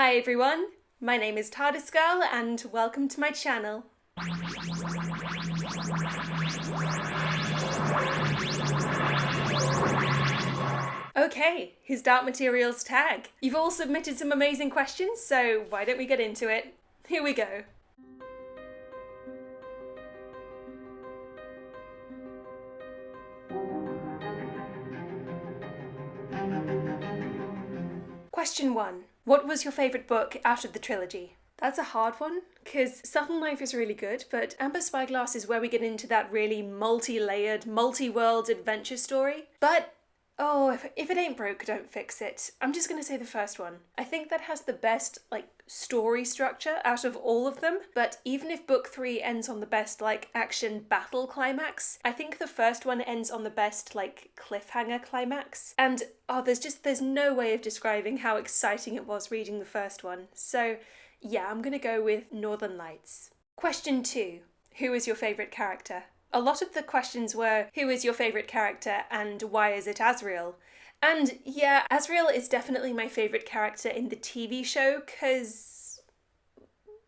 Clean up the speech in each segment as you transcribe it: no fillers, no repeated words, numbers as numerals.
Hi everyone, my name is TARDIsgirl and welcome to my channel. Okay, his Dark Materials tag. You've all submitted some amazing questions, so why don't we get into it? Here we go. Question 1. What was your favourite book out of the trilogy? That's a hard one, because Sudden Life is really good, but Amber Spyglass is where we get into that really multi-layered, multi-world adventure story. But if it ain't broke, don't fix it. I'm just gonna say the first one. I think that has the best, story structure out of all of them, but even if book 3 ends on the best, action battle climax, I think the first one ends on the best, cliffhanger climax. And, there's no way of describing how exciting it was reading the first one. So, yeah, I'm gonna go with Northern Lights. Question 2. Who is your favourite character? A lot of the questions were, who is your favourite character and why is it Asriel? And yeah, Asriel is definitely my favourite character in the TV show, cause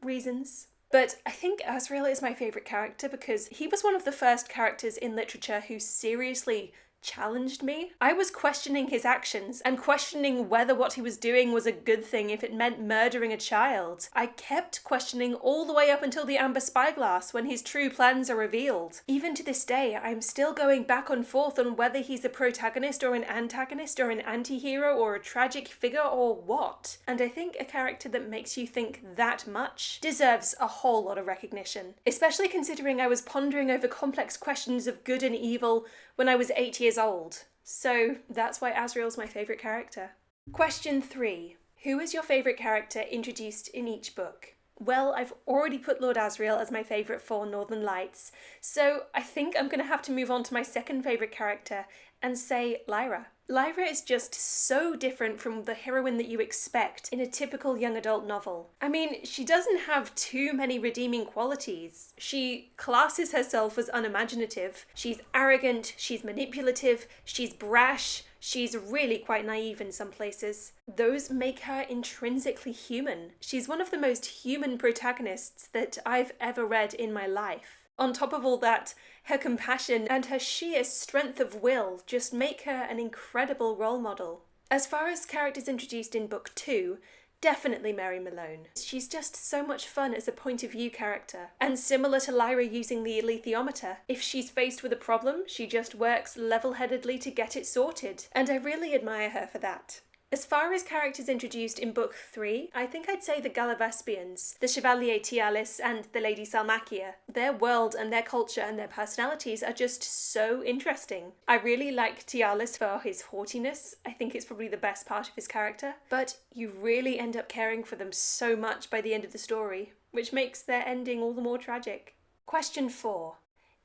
reasons. But I think Asriel is my favourite character because he was one of the first characters in literature who seriously challenged me. I was questioning his actions and questioning whether what he was doing was a good thing if it meant murdering a child. I kept questioning all the way up until the Amber Spyglass when his true plans are revealed. Even to this day, I'm still going back and forth on whether he's a protagonist or an antagonist or an anti-hero or a tragic figure or what. And I think a character that makes you think that much deserves a whole lot of recognition. Especially considering I was pondering over complex questions of good and evil when I was 8 years old. So that's why Asriel's my favourite character. Question 3. Who is your favourite character introduced in each book? Well, I've already put Lord Asriel as my favourite for Northern Lights, so I think I'm going to have to move on to my second favourite character and say Lyra. Lyra is just so different from the heroine that you expect in a typical young adult novel. I mean, she doesn't have too many redeeming qualities. She classes herself as unimaginative, she's arrogant, she's manipulative, she's brash, she's really quite naive in some places. Those make her intrinsically human. She's one of the most human protagonists that I've ever read in my life. On top of all that, her compassion and her sheer strength of will just make her an incredible role model. As far as characters introduced in book 2, definitely Mary Malone. She's just so much fun as a point of view character. And similar to Lyra using the alethiometer, if she's faced with a problem, she just works level-headedly to get it sorted. And I really admire her for that. As far as characters introduced in book 3, I think I'd say the Galavespians, the Chevalier Tialis and the Lady Salmakia. Their world and their culture and their personalities are just so interesting. I really like Tialis for his haughtiness. I think it's probably the best part of his character. But you really end up caring for them so much by the end of the story, which makes their ending all the more tragic. Question 4.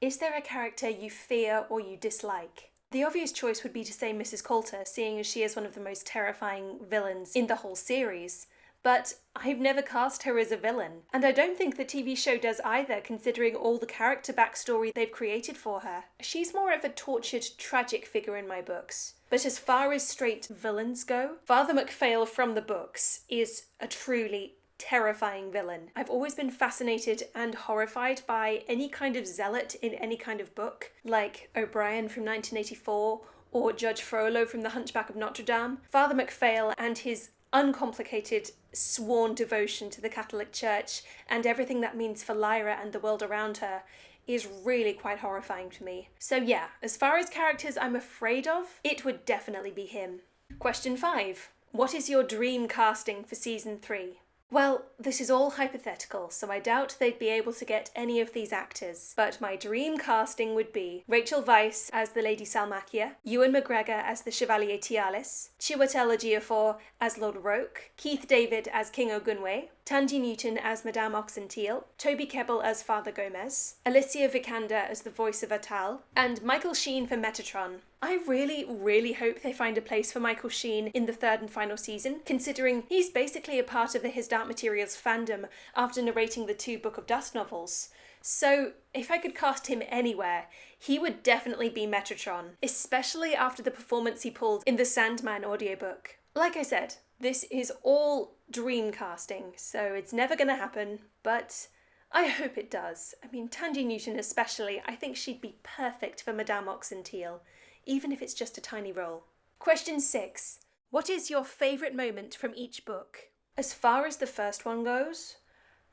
Is there a character you fear or you dislike? The obvious choice would be to say Mrs. Coulter, seeing as she is one of the most terrifying villains in the whole series. But I've never cast her as a villain, and I don't think the TV show does either, considering all the character backstory they've created for her. She's more of a tortured, tragic figure in my books. But as far as straight villains go, Father MacPhail from the books is a truly terrifying villain. I've always been fascinated and horrified by any kind of zealot in any kind of book, like O'Brien from 1984 or Judge Frollo from The Hunchback of Notre Dame. Father MacPhail and his uncomplicated, sworn devotion to the Catholic Church and everything that means for Lyra and the world around her is really quite horrifying to me. So yeah, as far as characters I'm afraid of, it would definitely be him. Question 5. What is your dream casting for season 3? Well, this is all hypothetical, so I doubt they'd be able to get any of these actors. But my dream casting would be Rachel Weisz as the Lady Salmakia, Ewan McGregor as the Chevalier Tialis, Chiwetel Ejiofor as Lord Roke, Keith David as King Ogunwe, Tandy Newton as Madame Oxenteal, Toby Kebbell as Father Gomez, Alicia Vikander as the voice of Atal, and Michael Sheen for Metatron. I really hope they find a place for Michael Sheen in the third and final season, considering he's basically a part of the His Dark Materials fandom after narrating the 2 Book of Dust novels. So if I could cast him anywhere, he would definitely be Metatron, especially after the performance he pulled in the Sandman audiobook. Like I said, This is all dream casting, so it's never going to happen, but I hope it does. I mean, Tandy Newton especially, I think she'd be perfect for Madame Oxenteal, even if it's just a tiny role. Question 6. What is your favourite moment from each book? As far as the first one goes,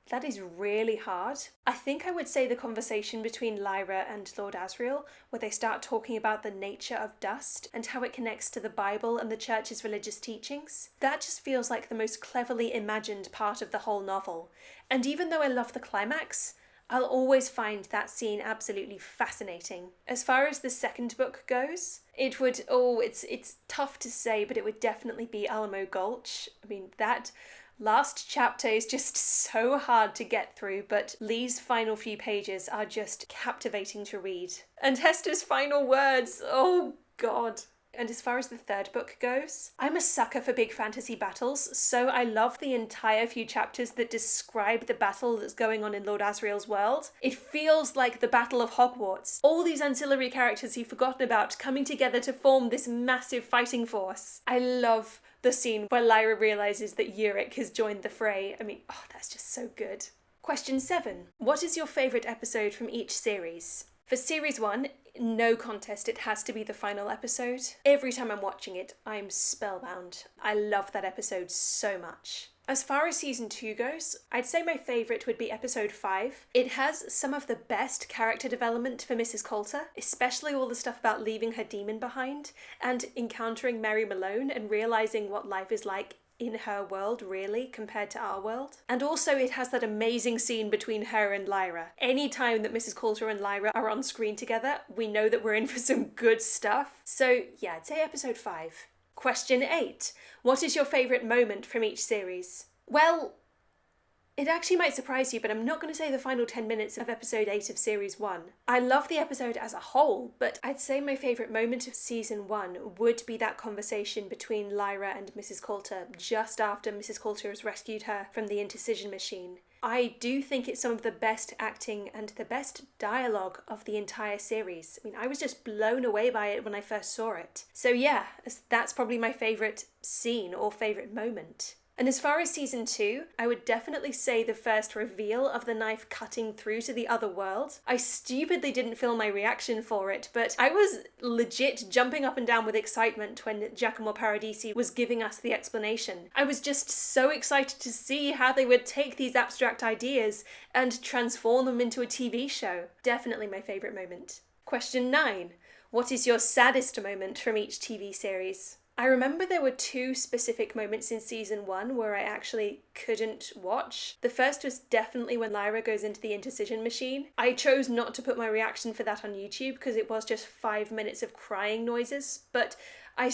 that is really hard. I think I would say the conversation between Lyra and Lord Asriel, where they start talking about the nature of dust and how it connects to the Bible and the Church's religious teachings. That just feels like the most cleverly imagined part of the whole novel. And even though I love the climax, I'll always find that scene absolutely fascinating. As far as the second book goes, it would, it's tough to say, but it would definitely be Alamo Gulch. I mean, that last chapter is just so hard to get through, but Lee's final few pages are just captivating to read. And Hester's final words, oh God. And as far as the third book goes, I'm a sucker for big fantasy battles, so I love the entire few chapters that describe the battle that's going on in Lord Asriel's world. It feels like the Battle of Hogwarts. All these ancillary characters you've forgotten about coming together to form this massive fighting force. I love the scene where Lyra realises that Uric has joined the fray. I mean, oh, that's just so good. Question 7. What is your favourite episode from each series? For Series 1, no contest, it has to be the final episode. Every time I'm watching it, I'm spellbound. I love that episode so much. As far as Season 2 goes, I'd say my favourite would be Episode 5. It has some of the best character development for Mrs. Coulter, especially all the stuff about leaving her demon behind and encountering Mary Malone and realising what life is like in her world, really, compared to our world. And also it has that amazing scene between her and Lyra. Any time that Mrs. Coulter and Lyra are on screen together, we know that we're in for some good stuff. So yeah, I'd say Episode 5. Question 8. What is your favourite moment from each series? Well, it actually might surprise you, but I'm not going to say the final 10 minutes of Episode 8 of Series 1. I love the episode as a whole, but I'd say my favourite moment of Season 1 would be that conversation between Lyra and Mrs. Coulter just after Mrs. Coulter has rescued her from the Intercision Machine. I do think it's some of the best acting and the best dialogue of the entire series. I mean, I was just blown away by it when I first saw it. So yeah, that's probably my favourite scene or favourite moment. And as far as Season 2, I would definitely say the first reveal of the knife cutting through to the other world. I stupidly didn't film my reaction for it, but I was legit jumping up and down with excitement when Giacomo Paradisi was giving us the explanation. I was just so excited to see how they would take these abstract ideas and transform them into a TV show. Definitely my favourite moment. Question 9. What is your saddest moment from each TV series? I remember there were 2 specific moments in Season 1 where I actually couldn't watch. The first was definitely when Lyra goes into the Intercision Machine. I chose not to put my reaction for that on YouTube because it was just 5 minutes of crying noises, but I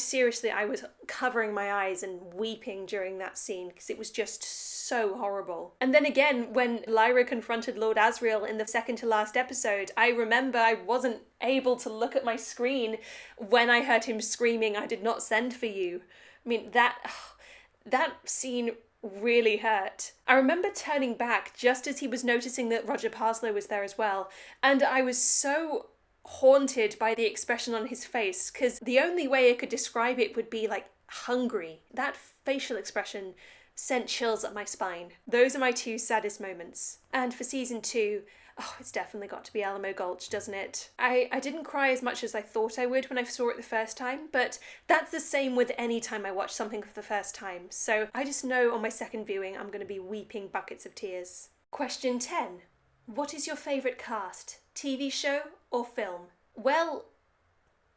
was covering my eyes and weeping during that scene because it was just so horrible. And then again, when Lyra confronted Lord Asriel in the second to last episode, I remember I wasn't able to look at my screen when I heard him screaming, "I did not send for you." I mean, that scene really hurt. I remember turning back just as he was noticing that Roger Parslow was there as well, and I was so haunted by the expression on his face, because the only way I could describe it would be like hungry. That facial expression sent chills up my spine. Those are my 2 saddest moments. And for Season 2, it's definitely got to be Alamo Gulch, doesn't it? I didn't cry as much as I thought I would when I saw it the first time, but that's the same with any time I watch something for the first time. So I just know on my second viewing I'm going to be weeping buckets of tears. Question 10. What is your favourite cast? TV show or film? Well,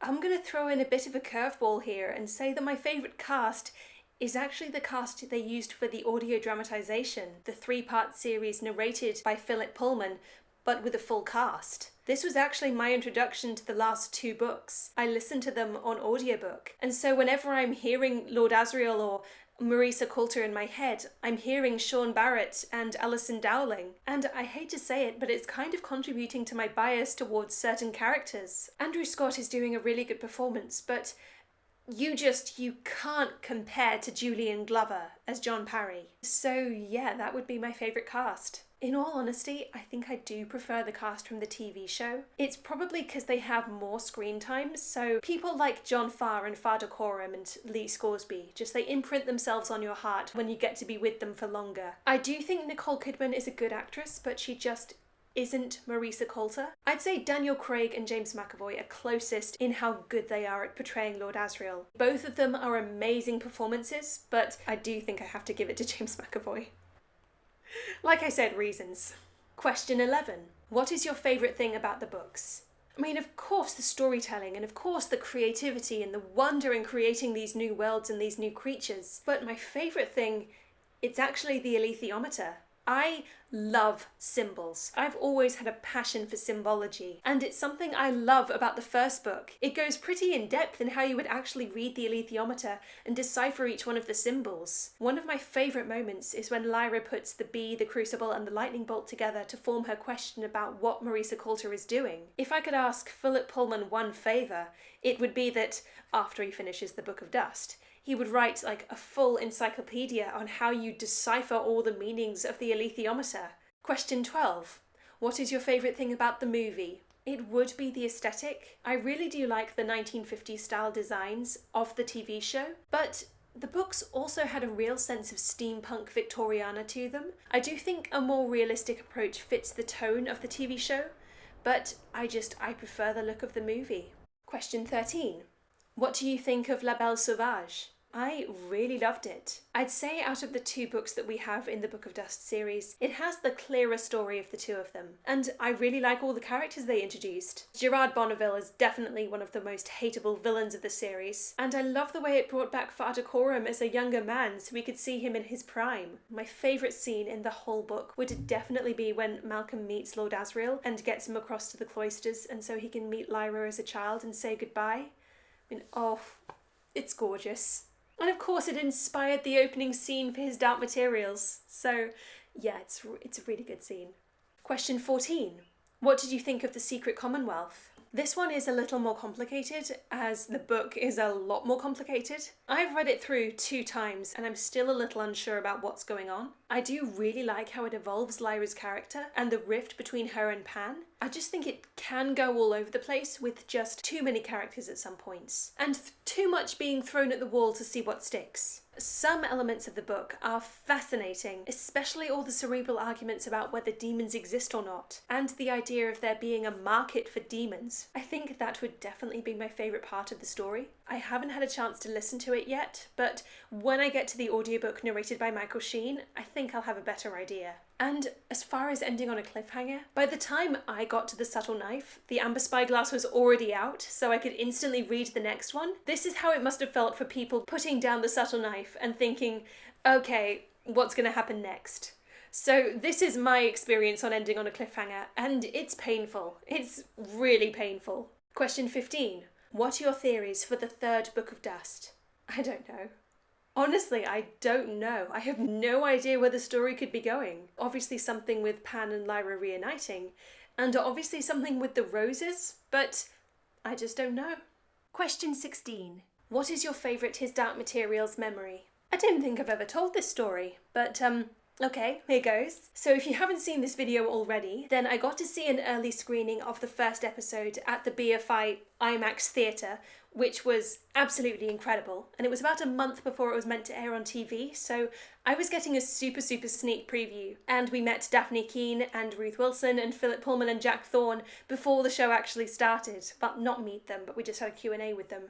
I'm going to throw in a bit of a curveball here and say that my favourite cast is actually the cast they used for the audio dramatisation, the 3-part series narrated by Philip Pullman, but with a full cast. This was actually my introduction to the last 2 books. I listened to them on audiobook, and so whenever I'm hearing Lord Asriel or Marisa Coulter in my head, I'm hearing Sean Barrett and Alison Dowling. And I hate to say it, but it's kind of contributing to my bias towards certain characters. Andrew Scott is doing a really good performance, but you can't compare to Julian Glover as John Parry. So yeah, that would be my favourite cast. In all honesty, I think I do prefer the cast from the TV show. It's probably because they have more screen time, so people like John Farr and Farr Coram and Lee Scoresby, just they imprint themselves on your heart when you get to be with them for longer. I do think Nicole Kidman is a good actress, but she just isn't Marisa Coulter. I'd say Daniel Craig and James McAvoy are closest in how good they are at portraying Lord Asriel. Both of them are amazing performances, but I do think I have to give it to James McAvoy. Like I said, reasons. Question 11. What is your favourite thing about the books? I mean, of course the storytelling, and of course the creativity and the wonder in creating these new worlds and these new creatures. But my favourite thing, it's actually the alethiometer. I love symbols. I've always had a passion for symbology, and it's something I love about the first book. It goes pretty in depth in how you would actually read the alethiometer and decipher each one of the symbols. One of my favourite moments is when Lyra puts the bee, the crucible and the lightning bolt together to form her question about what Marisa Coulter is doing. If I could ask Philip Pullman one favour, it would be that after he finishes the Book of Dust, he would write like a full encyclopedia on how you decipher all the meanings of the alethiometer. Question 12. What is your favourite thing about the movie? It would be the aesthetic. I really do like the 1950s style designs of the TV show, but the books also had a real sense of steampunk Victoriana to them. I do think a more realistic approach fits the tone of the TV show, but I prefer the look of the movie. Question 13. What do you think of La Belle Sauvage? I really loved it. I'd say out of the two books that we have in the Book of Dust series, it has the clearer story of the two of them. And I really like all the characters they introduced. Gerard Bonneville is definitely one of the most hateable villains of the series. And I love the way it brought back Farr Coram as a younger man so we could see him in his prime. My favourite scene in the whole book would definitely be when Malcolm meets Lord Asriel and gets him across to the cloisters and so he can meet Lyra as a child and say goodbye. I mean, oh, it's gorgeous. And of course it inspired the opening scene for his Dark Materials. So yeah, it's a really good scene. Question 14. What did you think of The Secret Commonwealth? This one is a little more complicated, as the book is a lot more complicated. I've read it through 2 times and I'm still a little unsure about what's going on. I do really like how it evolves Lyra's character and the rift between her and Pan. I just think it can go all over the place with just too many characters at some points, and too much being thrown at the wall to see what sticks. Some elements of the book are fascinating, especially all the cerebral arguments about whether demons exist or not, and the idea of there being a market for demons. I think that would definitely be my favourite part of the story. I haven't had a chance to listen to it yet, but when I get to the audiobook narrated by Michael Sheen, I think I'll have a better idea. And as far as ending on a cliffhanger, by the time I got to The Subtle Knife, the Amber Spyglass was already out, so I could instantly read the next one. This is how it must have felt for people putting down The Subtle Knife and thinking, okay, what's going to happen next? So this is my experience on ending on a cliffhanger, and it's painful. It's really painful. Question 15. What are your theories for the 3rd Book of Dust? I don't know. Honestly, I don't know. I have no idea where the story could be going. Obviously something with Pan and Lyra reuniting, and obviously something with the roses, but I just don't know. Question 16. What is your favourite His Dark Materials memory? I don't think I've ever told this story, but okay, here goes. So if you haven't seen this video already, then I got to see an early screening of the first episode at the BFI IMAX Theatre, which was absolutely incredible. And it was about a month before it was meant to air on TV, so I was getting a super sneak preview. And we met Daphne Keane and Ruth Wilson and Philip Pullman and Jack Thorne before the show actually started. Well, not meet them, but we just had a Q&A with them.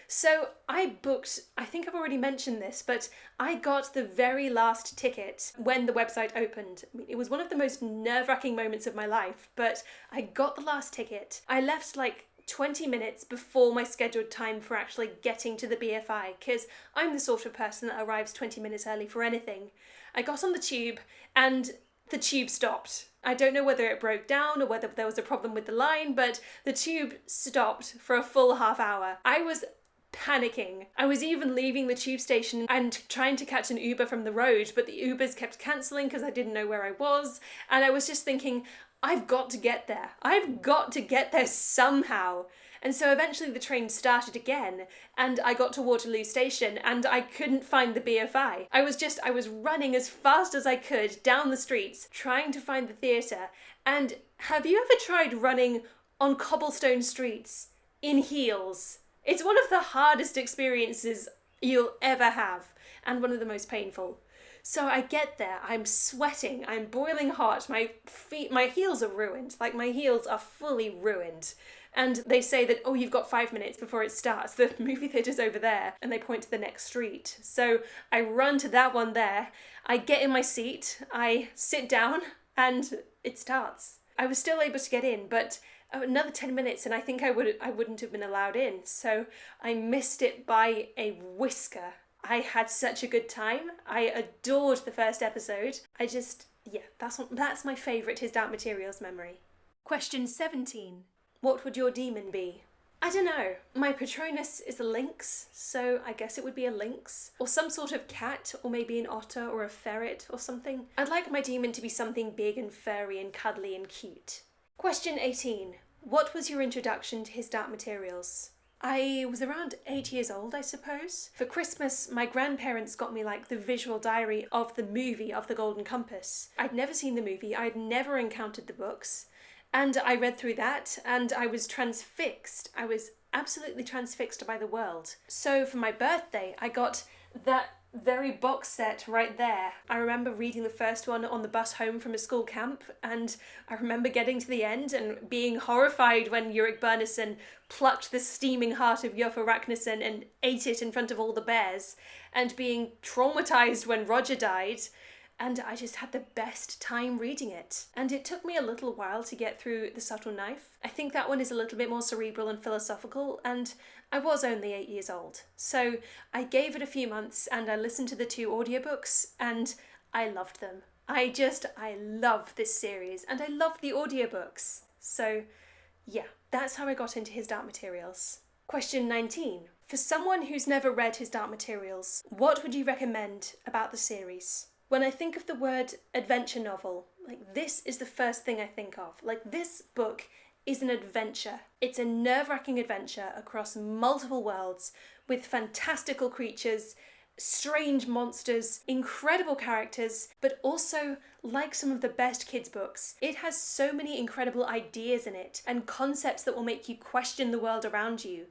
So I booked, I think I've already mentioned this, but I got the very last ticket when the website opened. I mean, it was one of the most nerve-wracking moments of my life, but I got the last ticket. I left like 20 minutes before my scheduled time for actually getting to the BFI, because I'm the sort of person that arrives 20 minutes early for anything. I got on the tube and the tube stopped. I don't know whether it broke down or whether there was a problem with the line, but the tube stopped for a full half hour. I was panicking. I was even leaving the tube station and trying to catch an Uber from the road, but the Ubers kept cancelling because I didn't know where I was, and I was just thinking, I've got to get there. I've got to get there somehow. And so eventually the train started again, and I got to Waterloo Station, and I couldn't find the BFI. I was running as fast as I could down the streets, trying to find the theatre. And have you ever tried running on cobblestone streets in heels? It's one of the hardest experiences you'll ever have, and one of the most painful. So I get there, I'm sweating, I'm boiling hot, my heels are ruined, like my heels are fully ruined. And they say that, oh, you've got 5 minutes before it starts, the movie theatre's over there, and they point to the next street. So I run to that one there, I get in my seat, I sit down, and it starts. I was still able to get in, but another 10 minutes and I think I wouldn't have been allowed in. So I missed it by a whisker. I had such a good time. I adored the first episode. That's my favourite His Dark Materials memory. Question 17. What would your demon be? I don't know. My Patronus is a lynx, so I guess it would be a lynx. Or some sort of cat, or maybe an otter or a ferret or something. I'd like my demon to be something big and furry and cuddly and cute. Question 18. What was your introduction to His Dark Materials? I was around 8 years old, I suppose. For Christmas, my grandparents got me like the visual diary of the movie of The Golden Compass. I'd never seen the movie, I'd never encountered the books, and I read through that and I was transfixed. I was absolutely transfixed by the world. So for my birthday, I got that very box set right there. I remember reading the first one on the bus home from a school camp, and I remember getting to the end and being horrified when Ulrich Bernison plucked the steaming heart of Joffe Ragnarsson and ate it in front of all the bears, and being traumatized when Roger died. And I just had the best time reading it. And it took me a little while to get through The Subtle Knife. I think that one is a little bit more cerebral and philosophical, and I was only 8 years old. So I gave it a few months and I listened to the 2 audiobooks and I loved them. I love this series and I love the audiobooks. So yeah, that's how I got into His Dark Materials. Question 19. For someone who's never read His Dark Materials, what would you recommend about the series? When I think of the word adventure novel, like this is the first thing I think of. Like this book is an adventure. It's a nerve-wracking adventure across multiple worlds with fantastical creatures, strange monsters, incredible characters, but also, like some of the best kids' books, it has so many incredible ideas in it and concepts that will make you question the world around you.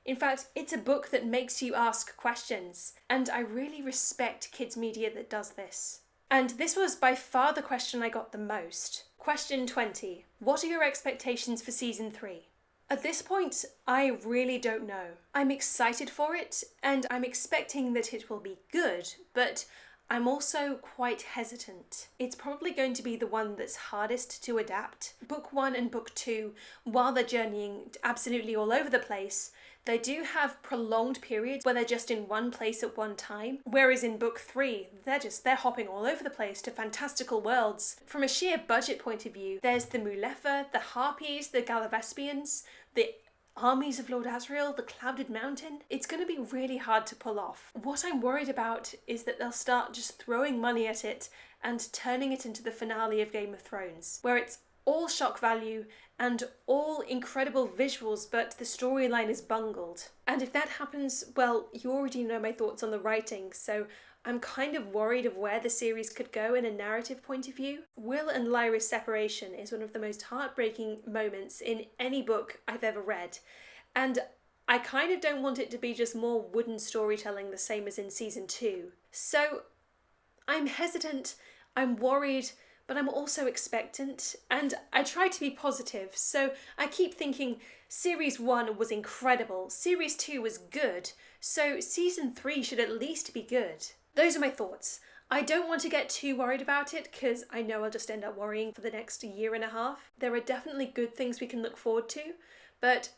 In fact, it's a book that makes you ask questions, and I really respect kids' media that does this. And this was by far the question I got the most. Question 20. What are your expectations for season 3? At this point, I really don't know. I'm excited for it, and I'm expecting that it will be good, but I'm also quite hesitant. It's probably going to be the one that's hardest to adapt. Book 1 and Book 2, while they're journeying absolutely all over the place, they do have prolonged periods where they're just in one place at one time, whereas in Book 3, they're hopping all over the place to fantastical worlds. From a sheer budget point of view, there's the Mulefa, the Harpies, the Galavespians, the armies of Lord Asriel, the Clouded Mountain. It's going to be really hard to pull off. What I'm worried about is that they'll start just throwing money at it and turning it into the finale of Game of Thrones, where it's all shock value and all incredible visuals, but the storyline is bungled. And if that happens, well, you already know my thoughts on the writing, so I'm kind of worried of where the series could go in a narrative point of view. Will and Lyra's separation is one of the most heartbreaking moments in any book I've ever read, and I kind of don't want it to be just more wooden storytelling the same as in season 2. So I'm hesitant, I'm worried, but I'm also expectant, and I try to be positive, so I keep thinking Series 1 was incredible, Series 2 was good, so Season 3 should at least be good. Those are my thoughts. I don't want to get too worried about it, because I know I'll just end up worrying for the next year and a half. There are definitely good things we can look forward to, but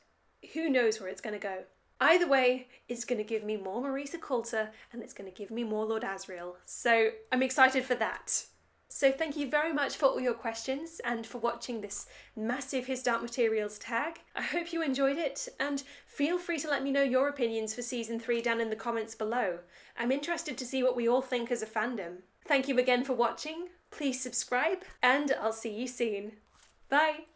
who knows where it's going to go. Either way, it's going to give me more Marisa Coulter, and it's going to give me more Lord Asriel, so I'm excited for that. So thank you very much for all your questions and for watching this massive His Dark Materials tag. I hope you enjoyed it, and feel free to let me know your opinions for Season 3 down in the comments below. I'm interested to see what we all think as a fandom. Thank you again for watching, please subscribe, and I'll see you soon. Bye!